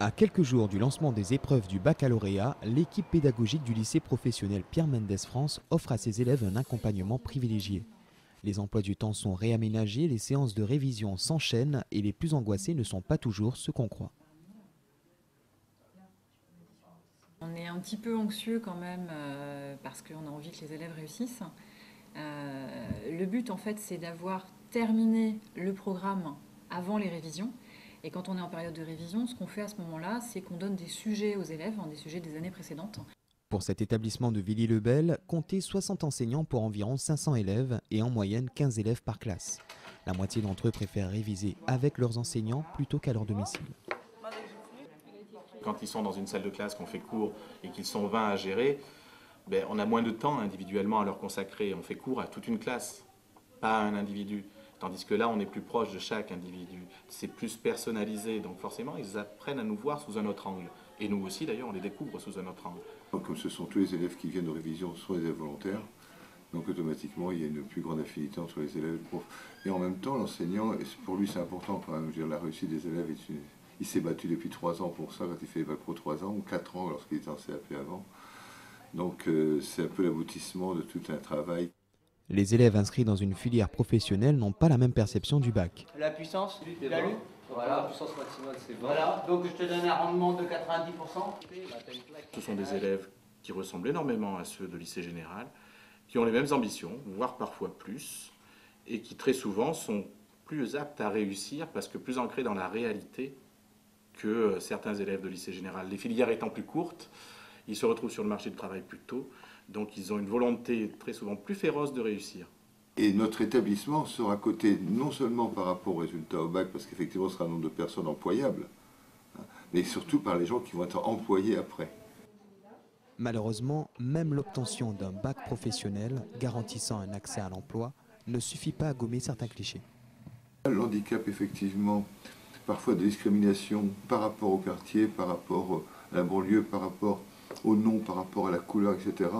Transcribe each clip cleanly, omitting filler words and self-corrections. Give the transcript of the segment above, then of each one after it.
À quelques jours du lancement des épreuves du baccalauréat, l'équipe pédagogique du lycée professionnel Pierre Mendès France offre à ses élèves un accompagnement privilégié. Les emplois du temps sont réaménagés, les séances de révision s'enchaînent et les plus angoissés ne sont pas toujours ce qu'on croit. On est un petit peu anxieux quand même parce qu'on a envie que les élèves réussissent. Le but en fait c'est d'avoir terminé le programme avant les révisions. Et quand on est en période de révision, ce qu'on fait à ce moment-là, c'est qu'on donne des sujets aux élèves, des sujets des années précédentes. Pour cet établissement de Villiers-le-Bel, comptez 60 enseignants pour environ 500 élèves et en moyenne 15 élèves par classe. La moitié d'entre eux préfèrent réviser avec leurs enseignants plutôt qu'à leur domicile. Quand ils sont dans une salle de classe, qu'on fait cours et qu'ils sont 20 à gérer, on a moins de temps individuellement à leur consacrer. On fait cours à toute une classe, pas à un individu. Tandis que là, on est plus proche de chaque individu. C'est plus personnalisé. Donc forcément, ils apprennent à nous voir sous un autre angle. Et nous aussi, d'ailleurs, on les découvre sous un autre angle. Donc, comme ce sont tous les élèves qui viennent de révision, ce sont les élèves volontaires. Donc automatiquement, il y a une plus grande affinité entre les élèves et le prof. Et en même temps, l'enseignant, pour lui, c'est important quand même. Je veux dire, la réussite des élèves, il s'est battu depuis 3 ans pour ça, quand il fait les bac pro 3 ans, ou 4 ans lorsqu'il était en CAP avant. Donc c'est un peu l'aboutissement de tout un travail. Les élèves inscrits dans une filière professionnelle n'ont pas la même perception du bac. La puissance, la lutte. Voilà, la puissance maximale c'est 20. Voilà, donc je te donne un rendement de 90%. Ce sont des élèves qui ressemblent énormément à ceux de lycée général, qui ont les mêmes ambitions, voire parfois plus, et qui très souvent sont plus aptes à réussir parce que plus ancrés dans la réalité que certains élèves de lycée général. Les filières étant plus courtes, ils se retrouvent sur le marché du travail plus tôt, donc ils ont une volonté très souvent plus féroce de réussir. Et notre établissement sera coté non seulement par rapport aux résultats au bac, parce qu'effectivement ce sera un nombre de personnes employables, mais surtout par les gens qui vont être employés après. Malheureusement, même l'obtention d'un bac professionnel garantissant un accès à l'emploi ne suffit pas à gommer certains clichés. Le handicap, effectivement, parfois de discrimination par rapport au quartier, par rapport à la banlieue, par rapport au nom, par rapport à la couleur, etc.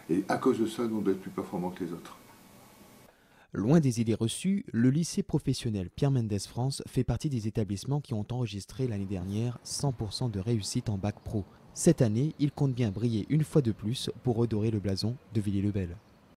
Et à cause de ça, nous, on doit être plus performants que les autres. Loin des idées reçues, le lycée professionnel Pierre Mendès France fait partie des établissements qui ont enregistré l'année dernière 100% de réussite en bac pro. Cette année, il compte bien briller une fois de plus pour redorer le blason de Villiers-le-Bel.